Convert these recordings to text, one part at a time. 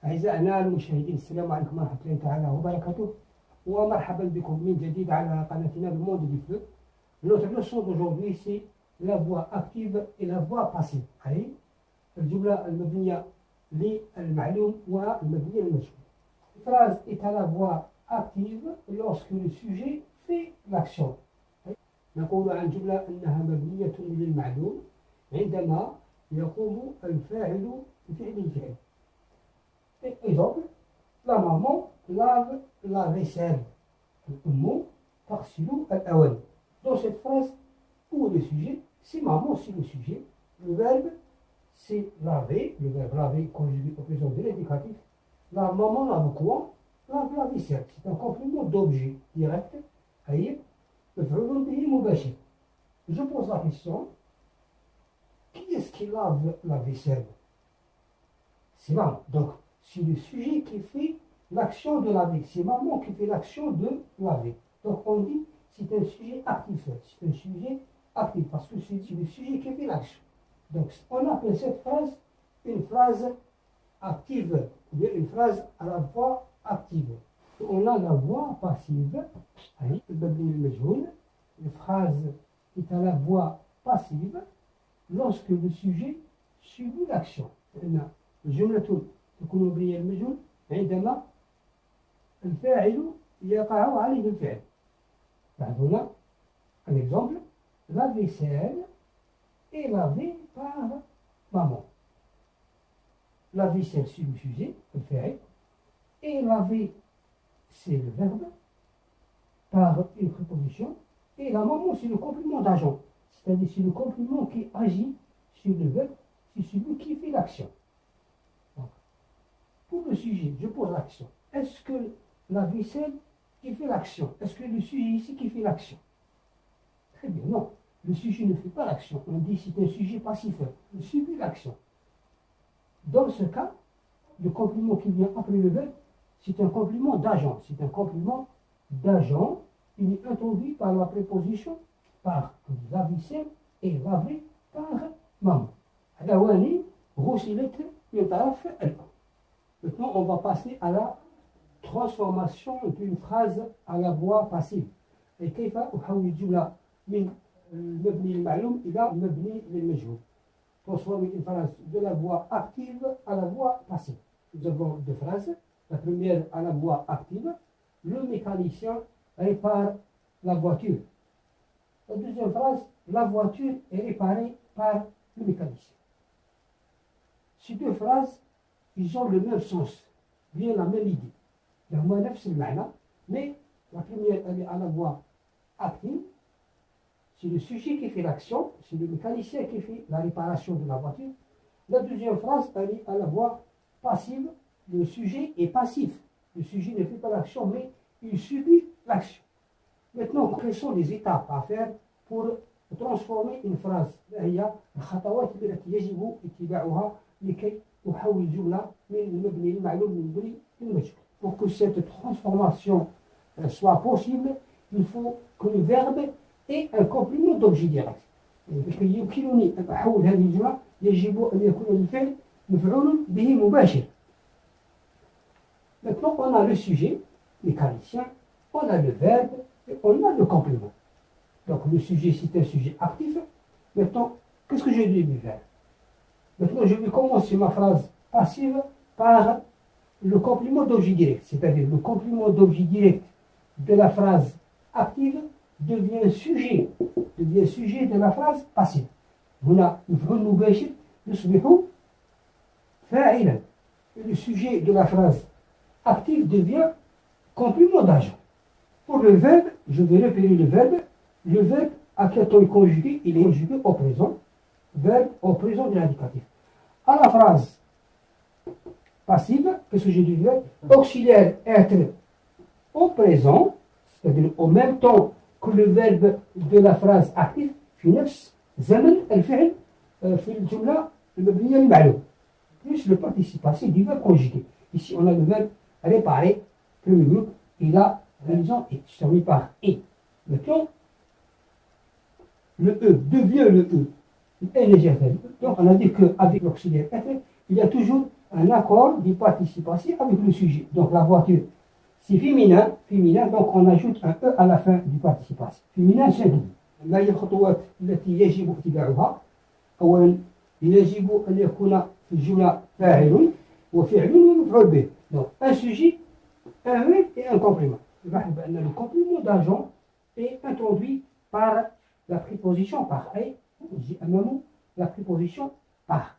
أعزائنا المشاهدين، السلام عليكم ورحمة الله تعالى وبركاته، ومرحبا بكم من جديد على قناتنا Le Monde du Fleu. Notre leçon d'aujourd'hui c'est la voix active et la voix passive. أي الجملة المبنية للمعلوم والمبنية للمجهول. La phrase est à la voix active lorsque le sujet fait l'action. نقول عن جملة أنها مبنية للمعلوم عندما يقوم الفاعل بفعل الفعل. Exemple, la maman lave la vaisselle. الأم تغسل الأواني. Dans cette phrase, où est le sujet? C'est maman, c'est le sujet. Le verbe, c'est laver. Le verbe laver conjugué au présent de l'indicatif. La maman lave quoi? Lave la vaisselle. C'est un complément d'objet direct. أي مفعول به مباشر. Je pose la question, qui est-ce qui lave la vaisselle? C'est maman. Donc, c'est le sujet qui fait l'action de laver. C'est maman qui fait l'action de laver. Donc on dit c'est un sujet actif. C'est un sujet actif parce que c'est le sujet qui fait l'action. Donc on appelle cette phrase une phrase active, ou bien une phrase à la voix active. On a la voix passive, une phrase est à la voix passive lorsque le sujet subit l'action. الجملة تكون مبنية للمجهول عندما الفاعل يقع عليه الفعل. هنا un exemple, la vaisselle est lavée par maman. La vaisselle c'est le sujet, le فاعل, et laver c'est le verbe par une préposition, et la maman c'est le complément d'agent, c'est-à-dire c'est le complément qui agit sur le verbe, c'est celui qui fait l'action. Pour le sujet, je pose l'action. Est-ce que la vaisselle qui fait l'action? Est-ce que le sujet ici qui fait l'action? Très bien, non. Le sujet ne fait pas l'action. On dit c'est un sujet passif. Il subit l'action. Dans ce cas, le complément qui vient après le verbe, c'est un complément d'agent. C'est un complément d'agent. Il est introduit par la préposition par la vaisselle et lavé par maman. الأواني غسلت من طرف الأم. Maintenant, on va passer à la transformation d'une phrase à la voix passive. Et كيف أحول الجملة من المبني للمعلوم إلى مبني للمجهول. Transformer une phrase de la voix active à la voix passive. Nous avons deux phrases. La première à la voix active. Le mécanicien répare la voiture. La deuxième phrase, la voiture est réparée par le mécanicien. Ces deux phrases, ils ont le même sens, bien la même idée. لهما نفس المعنى, mais la première elle est à la voix active, c'est le sujet qui fait l'action, c'est le mécanicien qui fait la réparation de la voiture. La deuxième phrase elle est à la voix passive, le sujet est passif. Le sujet ne fait pas l'action, mais il subit l'action. Maintenant, quelles sont les étapes à faire pour transformer une phrase? هي الخطوات التي يجب اتباعها لكي أحول الجملة من المبني للمعلوم للمبني للمجهول. Pour que cette transformation soit possible, il faut que le verbe ait un complément d'objet direct. لكي يمكنني أن أحول هذه الجملة يجب أن يكون الفعل مفعول به مباشر. Maintenant, on a le sujet, mécanicien, on a le verbe et on a le complément. Donc le sujet c'est un sujet actif. Maintenant, qu'est-ce que je vais faire? Maintenant, je vais commencer ma phrase passive par le complément d'objet direct. C'est-à-dire le complément d'objet direct de la phrase active devient sujet de la phrase passive. هنا مفعول مباشر يصبح فاعلا. Le sujet de la phrase active devient complément d'agent. Pour le verbe, je vais repérer le verbe. Le verbe, à quel temps il est conjugué? Il est conjugué au présent. Verbe au présent de l'indicatif. À la phrase passive, qu'est-ce que j'ai dû dire? Auxiliaire être au présent, c'est-à-dire au même temps que le verbe de la phrase active, في نفس زمن الفعل في الجملة المبنية للمعلوم. Plus le participe passé du verbe conjugué. Ici, on a le verbe réparer, premier groupe, il a la liaison et, se termine par et. Maintenant, le E devient le E. Donc on a dit qu'avec l'auxiliaire être, il y a toujours un accord du participe passé avec le sujet. Donc la voiture, c'est féminin, donc on ajoute un E à la fin du participe passé. féminin singulier. ما هي الخطوات التي يجب اتباعها؟ أولا يجب أن يكون في الجملة فاعل وفعل ومفعول به. Donc un sujet, un verbe et un complément. نلاحظ بأن le complément d'agent est introduit par la préposition par. أي يجي أمامه la préposition par.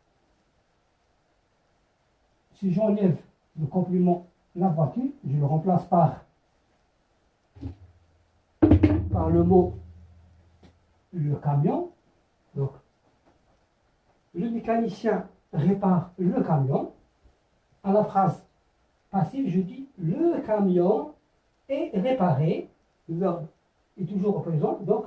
Si j'enlève le complément la voiture, je le remplace par le mot le camion. Donc, le mécanicien répare le camion. À la phrase passive, je dis le camion est réparé. Le verbe est toujours au présent. Donc,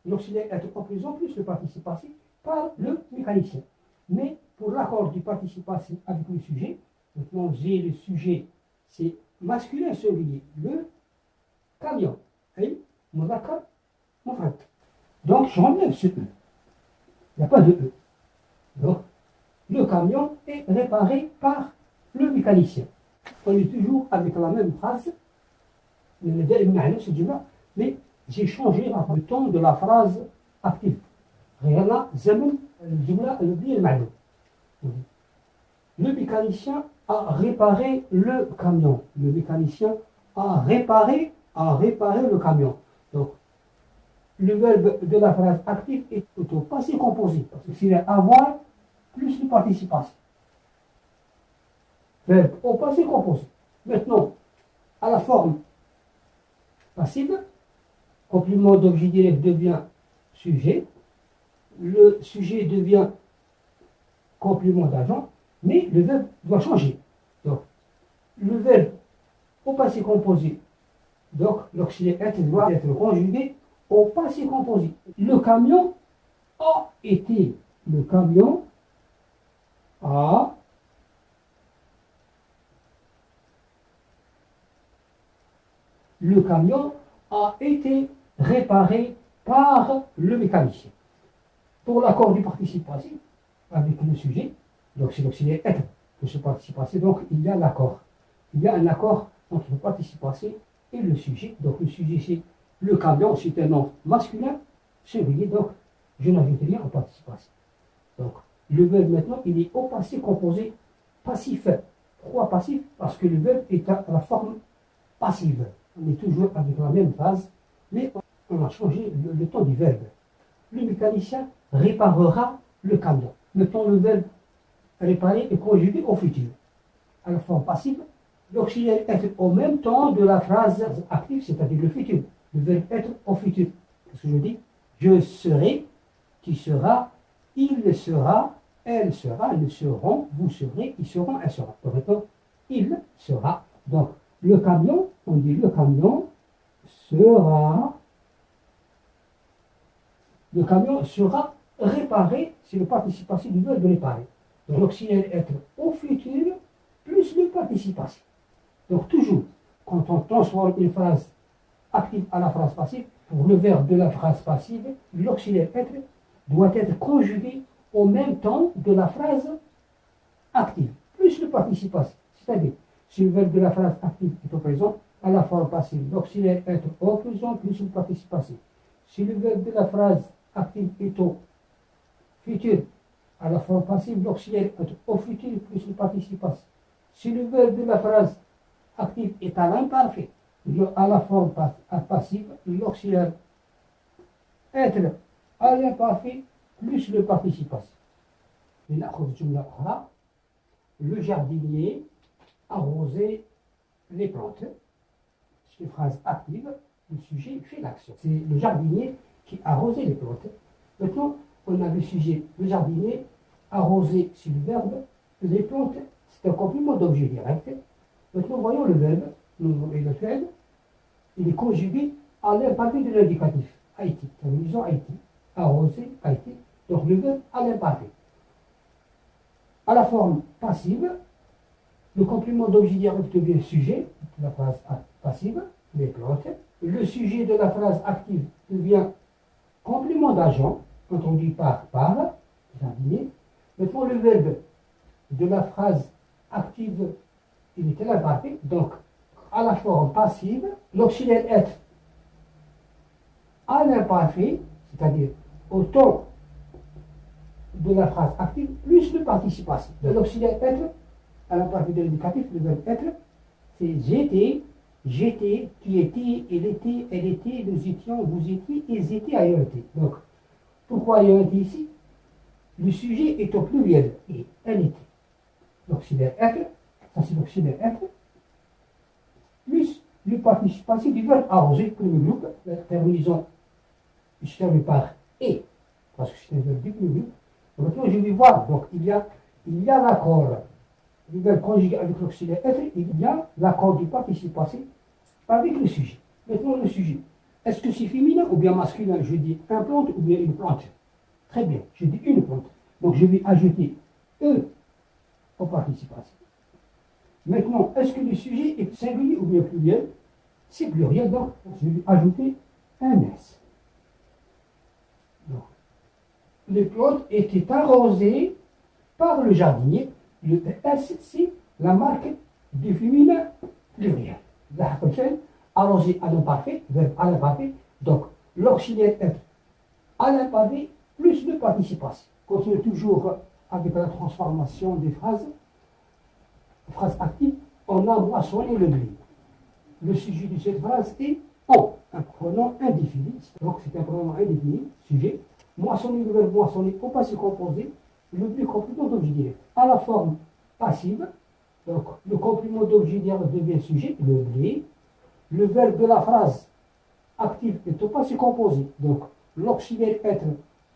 l'auxiliaire est au présent plus le participe passif par le mécanicien. Mais pour l'accord du participe passif avec le sujet, maintenant j'ai le sujet, c'est masculin singulier, le camion. Et mudhakkar mufrad. Donc j'enlève ce E. Il n'y a pas de E. Donc le camion est réparé par le mécanicien. On est toujours avec la même phrase, mais j'ai changé le ton de la phrase active. Le mécanicien a réparé le camion. Le mécanicien a réparé le camion. Donc, le verbe de la phrase active est au passé composé. Parce que c'est avoir plus le participe passé. Verbe au passé composé. Maintenant, à la forme passive, complément d'objet direct devient sujet. Le sujet devient complément d'agent, mais le verbe doit changer. Donc, le verbe au passé composé, donc l'auxiliaire être doit être conjugué au passé composé. Le camion a été, le camion a été réparé par le mécanicien. Pour l'accord du participe passé avec le sujet, donc c'est l'auxiliaire être de ce participe passé, donc il y a l'accord. Il y a un accord entre le participe passé et le sujet. Donc le sujet c'est le camion, c'est un nom masculin, singulier, donc je n'ajoute rien au participe passé. Donc le verbe maintenant il est au passé composé passif. Pourquoi passif? Parce que le verbe est à la forme passive. On est toujours avec la même phrase, mais on a changé le ton du verbe. Le mécanicien réparera le camion. Maintenant, le verbe réparer est conjugué au futur. À la forme passive, l'auxiliaire être au même temps de la phrase active, c'est-à-dire le futur. Le verbe être au futur. Qu'est-ce que je dis? Je serai, tu seras, il sera, elle sera, nous serons, vous serez, ils seront, elles seront. Donc maintenant, il sera. Donc, le camion, on dit le camion sera. Le camion sera réparé, c'est le participe passé du verbe réparer. Donc l'auxiliaire être au futur plus le participe passé. Donc toujours, quand on transforme une phrase active à la phrase passive, pour le verbe de la phrase passive, l'auxiliaire être doit être conjugué au même temps de la phrase active, plus le participe passé. C'est-à-dire, si le verbe de la phrase active est au présent, à la forme passive, l'auxiliaire être au présent plus le participe passé. Si le verbe de la phrase active est au futur, à la forme passive, l'auxiliaire est au futur plus le participe passé. Si le verbe de la phrase active est à l'imparfait, à la forme passive, l'auxiliaire être à l'imparfait plus le participe passé. Le jardinier arrosait les plantes. C'est une phrase active. Le sujet fait l'action. C'est le jardinier qui arrosait les plantes. Maintenant, on a le sujet, le jardinier, arroser, c'est le verbe, les plantes, c'est un complément d'objet direct. Maintenant, voyons le verbe, et le verbe, il est conjugué à l'imparfait de l'indicatif. Haïti, terminaison Haïti, arroser, Haïti, donc le verbe à l'imparfait. À la forme passive, le complément d'objet direct devient sujet, la phrase passive, les plantes. Le sujet de la phrase active devient complément d'agent, entendu par, jardinier. Maintenant, le verbe de la phrase active, il était l'imparfait, donc à la forme passive, l'auxiliaire être à l'imparfait, c'est-à-dire au temps de la phrase active, plus le participe passif. De l'auxiliaire être à l'imparfait de l'indicatif, le verbe être, c'est j'étais, j'étais, tu étais, il était, elle était, nous étions, vous étiez, ils étaient, ayant été. Donc, pourquoi ayant été ici? Le sujet est au pluriel, et elle était. L'auxiliaire être, ça c'est l'auxiliaire être, plus le participe passif du verbe arroser, premier groupe, la terminaison se termine par et, parce que c'est un verbe du premier groupe. Maintenant, je vais voir, donc il y a l'accord du verbe conjugué avec l'auxiliaire être, il y a l'accord du participe passé avec le sujet. Maintenant, le sujet, est-ce que c'est féminin ou bien masculin? Je dis un plante ou bien une plante. Très bien, je dis une plante. Donc, je vais ajouter E au participe passé. Maintenant, est-ce que le sujet est singulier ou bien pluriel? C'est pluriel, donc je vais ajouter un S. Donc, les plantes étaient arrosées par le jardinier. Le S, c'est la marque du féminin pluriel. La prochaine, arrosé à l'imparfait, verbe à l'imparfait. Donc, l'auxiliaire être à l'imparfait plus le participe passé. Continue toujours avec la transformation des phrases. Phrase active, on a moissonné le blé. Le sujet de cette phrase est on, un pronom indéfini. Donc c'est un pronom indéfini, sujet. Moissonner, le verbe moissonner au passé composé, le blé complément d'objet direct. À la forme passive, donc le complément d'objet direct devient sujet, le blé. Le verbe de la phrase active est au passé composé. Donc l'auxiliaire être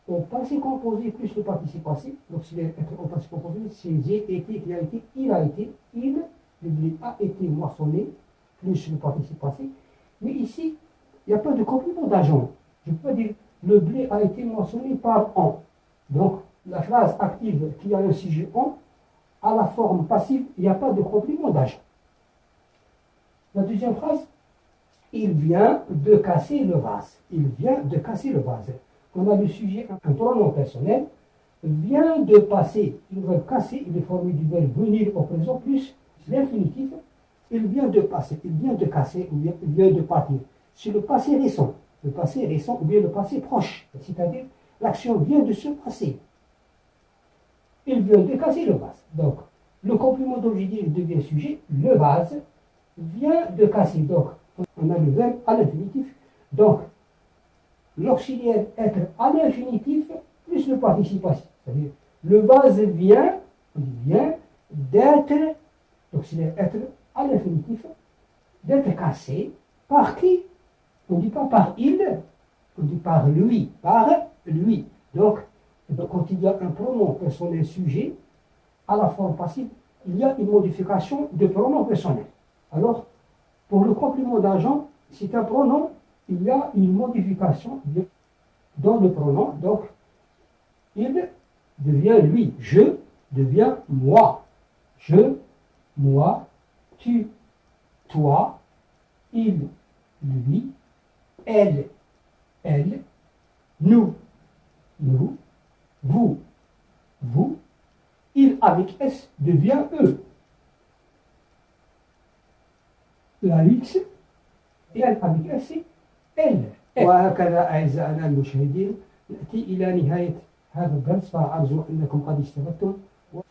au passé composé plus le participe passé. L'auxiliaire être au passé composé, c'est j'ai été, il a été, le blé a été moissonné, plus le participe passé. Mais ici, il n'y a pas de complément d'agent. Je peux pas dire le blé a été moissonné par on. Donc, la phrase active qui a un sujet on, à la forme passive, il n'y a pas de complément d'agent. La deuxième phrase, il vient de casser le vase. Il vient de casser le vase. On a le sujet, un pronom personnel, vient de passer. Le verbe casser, il est formé du verbe venir au présent plus l'infinitif. Il vient de passer, il vient de casser ou bien il vient de partir. C'est le passé récent ou bien le passé proche, c'est-à-dire l'action vient de se passer. Il vient de casser le vase. Donc, le complément d'objet devient sujet, le vase vient de casser. Donc, on a le verbe à l'infinitif. Donc, l'auxiliaire être à l'infinitif plus le participe passé. C'est-à-dire, le vase vient d'être, l'auxiliaire être à l'infinitif, d'être cassé par qui? On ne dit pas par il, on dit par lui, Donc, quand il y a un pronom personnel sujet, à la forme passive, il y a une modification de pronom personnel. Alors, pour le complément d'agent, c'est un pronom, il y a une modification dans le pronom. Donc, il devient lui, je devient moi, je, moi, tu, toi, il, lui, elle, nous, vous, il avec S devient eux. La X et elle avec S c'est elle. وهكذا أعزائنا المشاهدين نأتي إلى نهاية هذا الدرس فأرجو أنكم قد استفدتم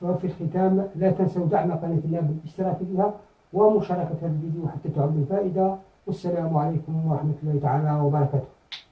وفي الختام لا تنسوا دعم قناتنا بالاشتراك بها ومشاركة هذا الفيديو حتى تعم الفائدة والسلام عليكم ورحمة الله تعالى وبركاته.